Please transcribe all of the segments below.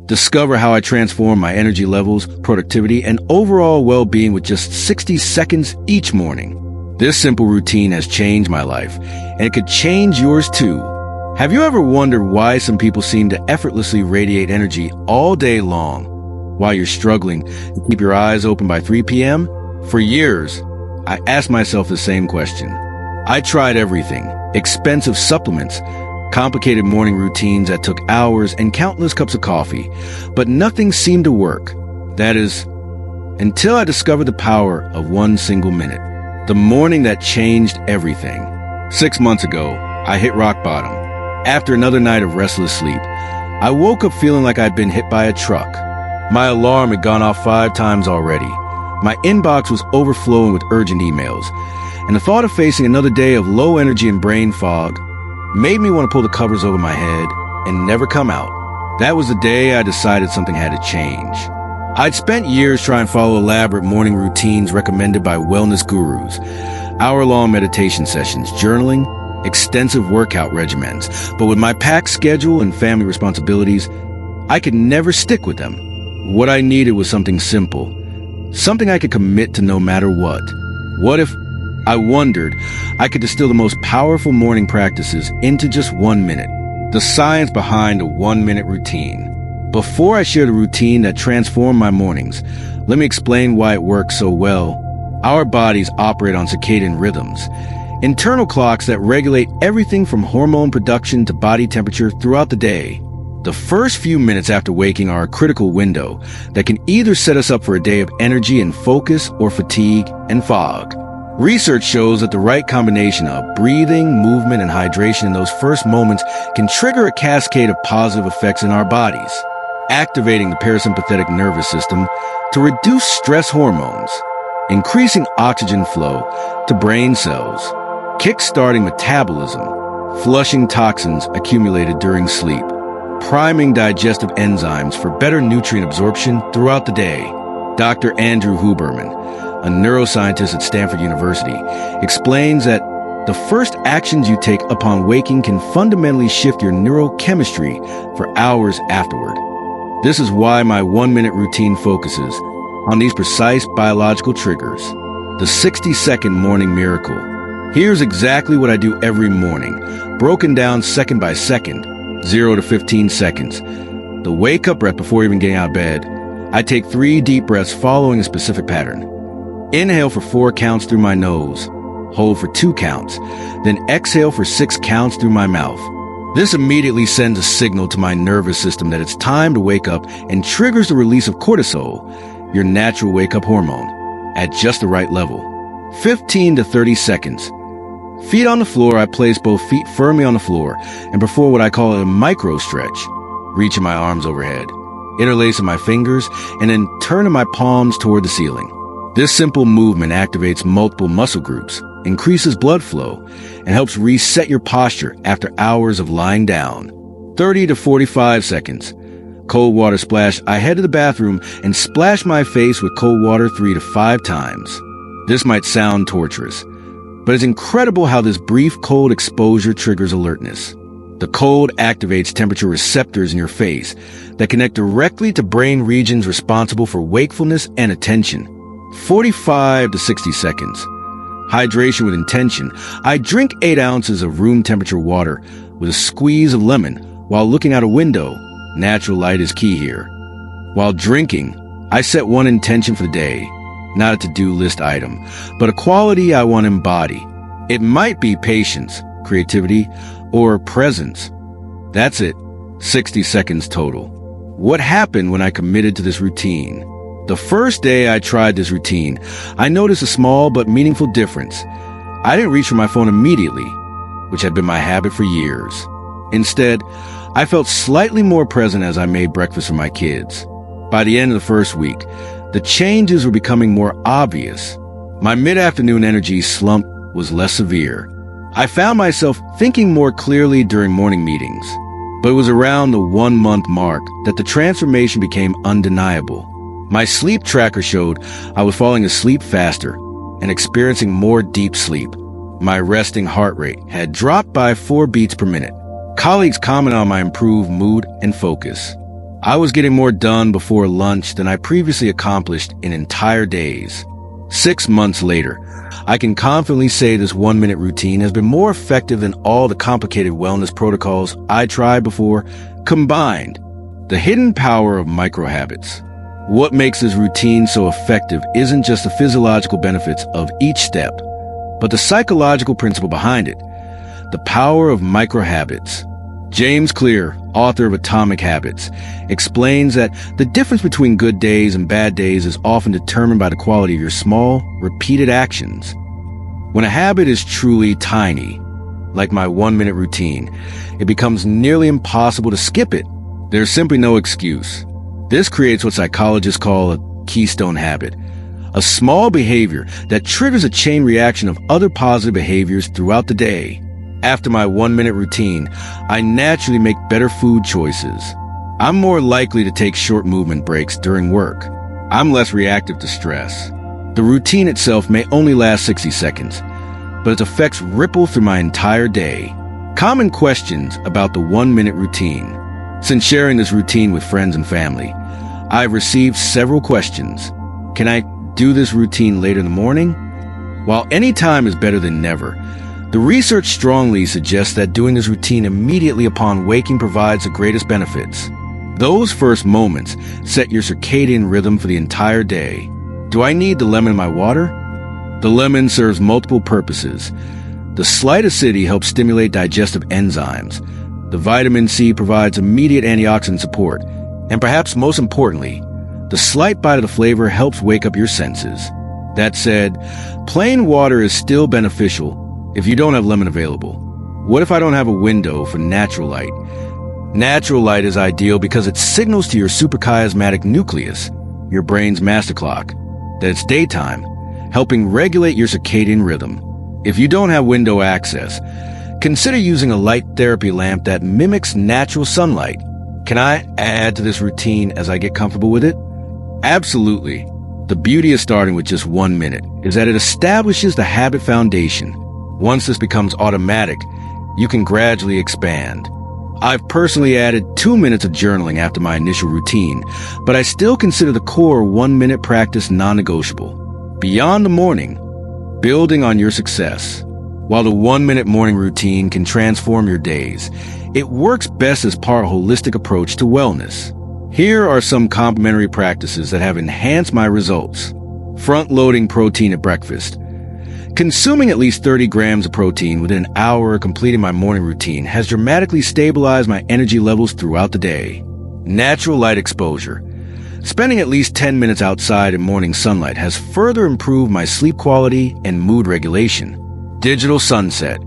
Discover how I transform my energy levels, productivity, and overall well-being with just 60 seconds each morning. This simple routine has changed my life, and it could change yours too. Have you ever wondered why some people seem to effortlessly radiate energy all day long, while you're struggling to keep your eyes open by 3 p.m.? For years, I asked myself the same question. I tried everything: expensive supplements, complicated morning routines that took hours, and countless cups of coffee, but nothing seemed to work. That is, until I discovered the power of one single minute. The morning that changed everything. 6 months ago, I hit rock bottom. After another night of restless sleep, I woke up feeling like I'd been hit by a truck. My alarm had gone off 5 times already. My inbox was overflowing with urgent emails, and the thought of facing another day of low energy and brain fog made me want to pull the covers over my head and never come out. That was the day I decided something had to change. I'd spent years trying to follow elaborate morning routines recommended by wellness gurus, hour-long meditation sessions, journaling, extensive workout regimens, but with my packed schedule and family responsibilities, I could never stick with them. What I needed was something simple, something I could commit to no matter what. What if, I wondered, I could distill the most powerful morning practices into just 1 minute? The science behind a 1-minute routine. Before I share the routine that transformed my mornings, let me explain why it works so well. Our bodies operate on circadian rhythms, internal clocks that regulate everything from hormone production to body temperature throughout the day. The first few minutes after waking are a critical window that can either set us up for a day of energy and focus or fatigue and fog. Research shows that the right combination of breathing, movement, and hydration in those first moments can trigger a cascade of positive effects in our bodies, activating the parasympathetic nervous system to reduce stress hormones, increasing oxygen flow to brain cells, kick-starting metabolism, flushing toxins accumulated during sleep, priming digestive enzymes for better nutrient absorption throughout the day. Dr. Andrew Huberman, a neuroscientist at Stanford University, explains that the first actions you take upon waking can fundamentally shift your neurochemistry for hours afterward. This is why my 1-minute routine focuses on these precise biological triggers. The 60-second morning miracle. Here's exactly what I do every morning, broken down second by second, 0 to 15 seconds. The wake-up breath before even getting out of bed. I take 3 deep breaths following a specific pattern. Inhale for 4 counts through my nose, hold for 2 counts, then exhale for 6 counts through my mouth. This immediately sends a signal to my nervous system that it's time to wake up and triggers the release of cortisol, your natural wake-up hormone, at just the right level. 15 to 30 seconds. Feet on the floor, I place both feet firmly on the floor and perform what I call a micro stretch, reaching my arms overhead, interlacing my fingers, and then turning my palms toward the ceiling. This simple movement activates multiple muscle groups, increases blood flow, and helps reset your posture after hours of lying down. 30 to 45 seconds. Cold water splash. I head to the bathroom and splash my face with cold water 3 to 5 times. This might sound torturous, but it's incredible how this brief cold exposure triggers alertness. The cold activates temperature receptors in your face that connect directly to brain regions responsible for wakefulness and attention. 45 to 60 seconds. Hydration with intention. I drink 8 ounces of room temperature water with a squeeze of lemon while looking out a window. Natural light is key here. While drinking, I set one intention for the day, not a to-do list item, but a quality I want to embody. It might be patience, creativity, or presence. That's it. 60 seconds total. What happened when I committed to this routine? The first day I tried this routine, I noticed a small but meaningful difference. I didn't reach for my phone immediately, which had been my habit for years. Instead, I felt slightly more present as I made breakfast for my kids. By the end of the first week, the changes were becoming more obvious. My mid-afternoon energy slump was less severe. I found myself thinking more clearly during morning meetings, but it was around the 1-month mark that the transformation became undeniable. My sleep tracker showed I was falling asleep faster and experiencing more deep sleep. My resting heart rate had dropped by 4 beats per minute. Colleagues commented on my improved mood and focus. I was getting more done before lunch than I previously accomplished in entire days. 6 months later, I can confidently say this 1-minute routine has been more effective than all the complicated wellness protocols I tried before combined. The hidden power of microhabits. What makes this routine so effective isn't just the physiological benefits of each step, but the psychological principle behind it. The power of microhabits. James Clear, author of Atomic Habits, explains that the difference between good days and bad days is often determined by the quality of your small, repeated actions. When a habit is truly tiny, like my 1-minute routine, it becomes nearly impossible to skip it. There's simply no excuse. This creates what psychologists call a keystone habit, a small behavior that triggers a chain reaction of other positive behaviors throughout the day. After my 1-minute routine, I naturally make better food choices. I'm more likely to take short movement breaks during work. I'm less reactive to stress. The routine itself may only last 60 seconds, but its effects ripple through my entire day. Common questions about the 1-minute routine. Since sharing this routine with friends and family, I've received several questions. Can I do this routine later in the morning? While any time is better than never, the research strongly suggests that doing this routine immediately upon waking provides the greatest benefits. Those first moments set your circadian rhythm for the entire day. Do I need the lemon in my water? The lemon serves multiple purposes. The slight acidity helps stimulate digestive enzymes. The vitamin C provides immediate antioxidant support. And perhaps most importantly, the slight bite of the flavor helps wake up your senses. That said, plain water is still beneficial if you don't have lemon available. What if I don't have a window for natural light? Natural light is ideal because it signals to your suprachiasmatic nucleus, your brain's master clock, that it's daytime, helping regulate your circadian rhythm. If you don't have window access, consider using a light therapy lamp that mimics natural sunlight. Can I add to this routine as I get comfortable with it? Absolutely. The beauty of starting with just 1 minute is that it establishes the habit foundation. Once this becomes automatic, you can gradually expand. I've personally added 2 minutes of journaling after my initial routine, but I still consider the core 1-minute practice non-negotiable. Beyond the morning, building on your success. While the 1-minute morning routine can transform your days, it works best as part of a holistic approach to wellness. Here are some complementary practices that have enhanced my results. Front-loading protein at breakfast. Consuming at least 30 grams of protein within an hour of completing my morning routine has dramatically stabilized my energy levels throughout the day. Natural light exposure. Spending at least 10 minutes outside in morning sunlight has further improved my sleep quality and mood regulation. Digital sunset.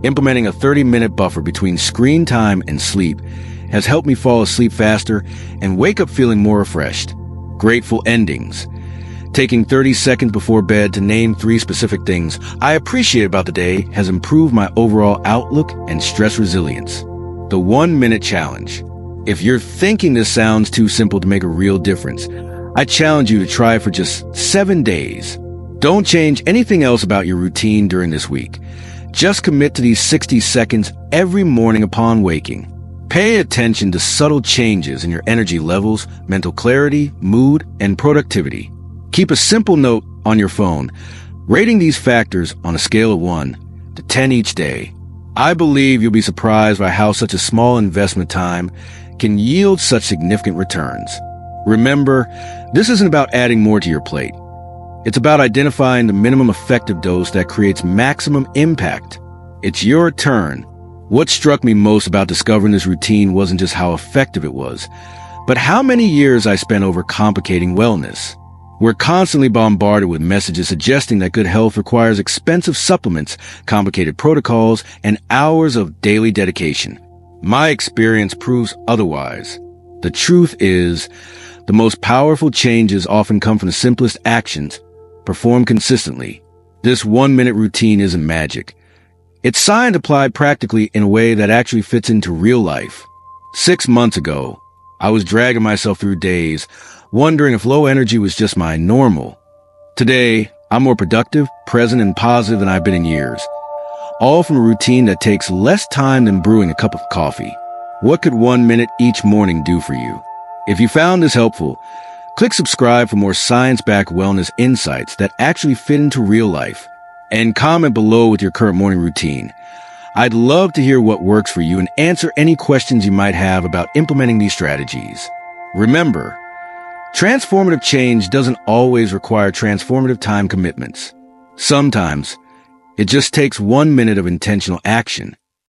Implementing a 30-minute buffer between screen time and sleep has helped me fall asleep faster and wake up feeling more refreshed. Grateful endings. Taking 30 seconds before bed to name 3 specific things I appreciate about the day has improved my overall outlook and stress resilience. The 1-minute challenge. If you're thinking this sounds too simple to make a real difference, I challenge you to try it for just 7 days. Don't change anything else about your routine during this week. Just commit to these 60 seconds every morning upon waking. Pay attention to subtle changes in your energy levels, mental clarity, mood, and productivity. Keep a simple note on your phone, rating these factors on a scale of 1 to 10 each day. I believe you'll be surprised by how such a small investment time can yield such significant returns. Remember, this isn't about adding more to your plate. It's about identifying the minimum effective dose that creates maximum impact. It's your turn. What struck me most about discovering this routine wasn't just how effective it was, but how many years I spent overcomplicating wellness. We're constantly bombarded with messages suggesting that good health requires expensive supplements, complicated protocols, and hours of daily dedication. My experience proves otherwise. The truth is, the most powerful changes often come from the simplest actions, performed consistently. This 1-minute routine isn't magic. It's science applied practically in a way that actually fits into real life. 6 months ago, I was dragging myself through days, wondering if low energy was just my normal. Today, I'm more productive, present, and positive than I've been in years. All from a routine that takes less time than brewing a cup of coffee. What could 1 minute each morning do for you? If you found this helpful, click subscribe for more science-backed wellness insights that actually fit into real life. And comment below with your current morning routine. I'd love to hear what works for you and answer any questions you might have about implementing these strategies. Remember, transformative change doesn't always require transformative time commitments. Sometimes, it just takes 1 minute of intentional action.